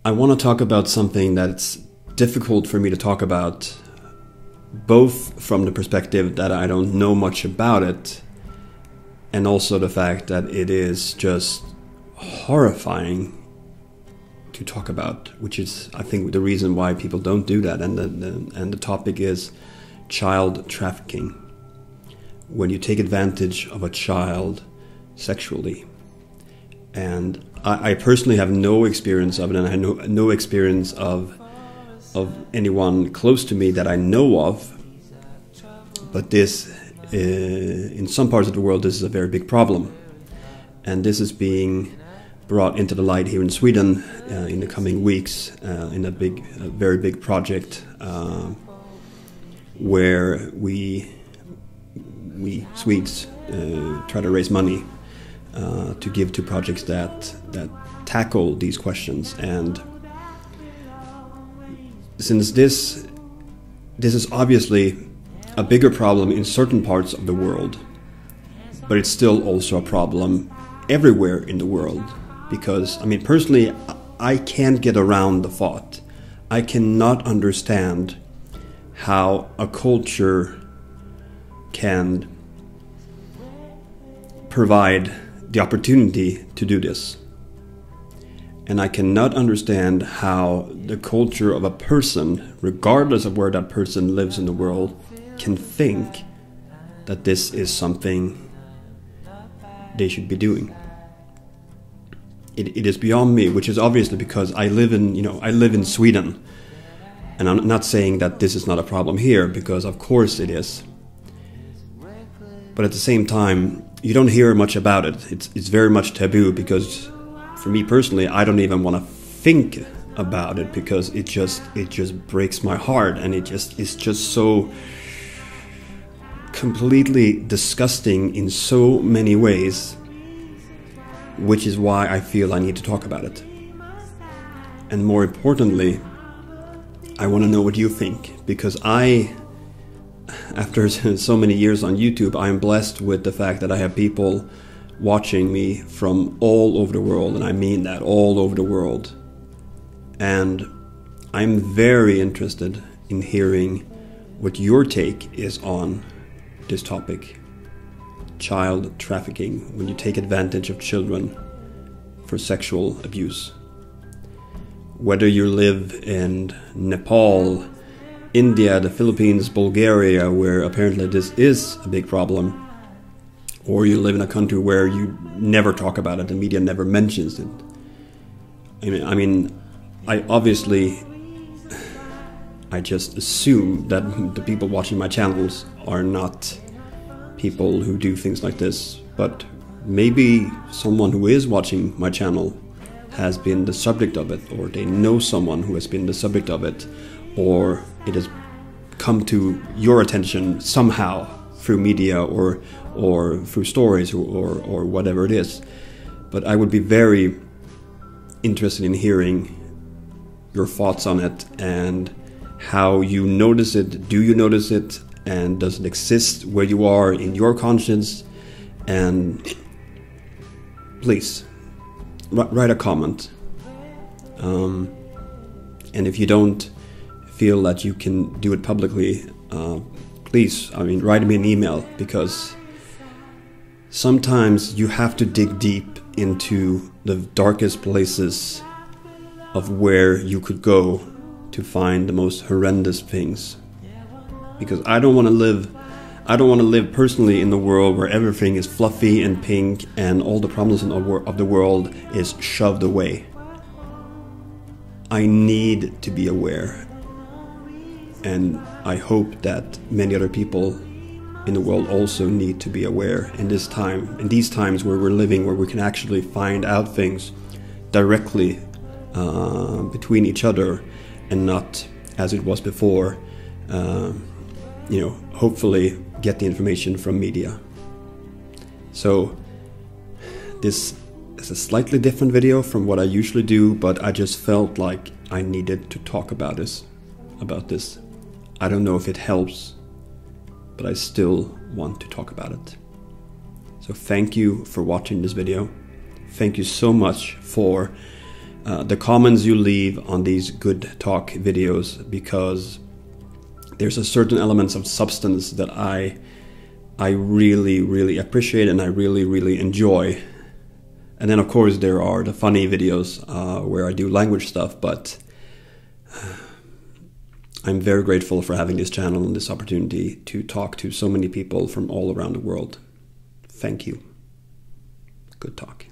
I want to talk about something that's difficult for me to talk about, both from the perspective that I don't know much about it, and also the fact that it is just horrifying to talk about, which is, I think, the reason why people don't do that. And the topic is child trafficking. When you take advantage of a child sexually. And I personally have no experience of it, and I know no experience of anyone close to me that I know of. But this, in some parts of the world, this is a very big problem. And this is being brought into the light here in Sweden in the coming weeks in a very big project where we Swedes try to raise money to give to projects that tackle these questions. And since this is obviously a bigger problem in certain parts of the world, but it's still also a problem everywhere in the world. Because, I mean, personally, I can't get around the thought. I cannot understand how a culture can provide the opportunity to do this. And I cannot understand how the culture of a person, regardless of where that person lives in the world, can think that this is something they should be doing. It is beyond me, which is obviously because I live in Sweden. And I'm not saying that this is not a problem here, because of course it is. But at the same time, you don't hear much about it. It's very much taboo, because for me personally, I don't even want to think about it, because it just breaks my heart, and it's just so completely disgusting in so many ways, which is why I feel I need to talk about it. And more importantly, I want to know what you think, because after so many years on YouTube, I am blessed with the fact that I have people watching me from all over the world, and I mean that, all over the world. And I'm very interested in hearing what your take is on this topic. Child trafficking, when you take advantage of children for sexual abuse. Whether you live in Nepal, India, the Philippines, Bulgaria, where apparently this is a big problem, or you live in a country where you never talk about it, the media never mentions it. I just assume that the people watching my channels are not people who do things like this, but maybe someone who is watching my channel has been the subject of it, or they know someone who has been the subject of it, or it has come to your attention somehow through media or through stories or whatever it is. But I would be very interested in hearing your thoughts on it, and how you notice it. Do you notice it? And does it exist where you are in your conscience? And please, write a comment. And if you don't feel that you can do it publicly, please, write me an email, because sometimes you have to dig deep into the darkest places of where you could go to find the most horrendous things. Because I don't want to live personally in the world where everything is fluffy and pink and all the problems of the world is shoved away. I need to be aware. And I hope that many other people in the world also need to be aware in these times where we're living, where we can actually find out things directly between each other, and not as it was before, hopefully get the information from media. So this is a slightly different video from what I usually do, but I just felt like I needed to talk about this. I don't know if it helps, but I still want to talk about it. So thank you for watching this video. Thank you so much for the comments you leave on these good talk videos, because there's a certain elements of substance that I really, really appreciate and I really, really enjoy. And then of course there are the funny videos where I do language stuff, but I'm very grateful for having this channel and this opportunity to talk to so many people from all around the world. Thank you. Good talk.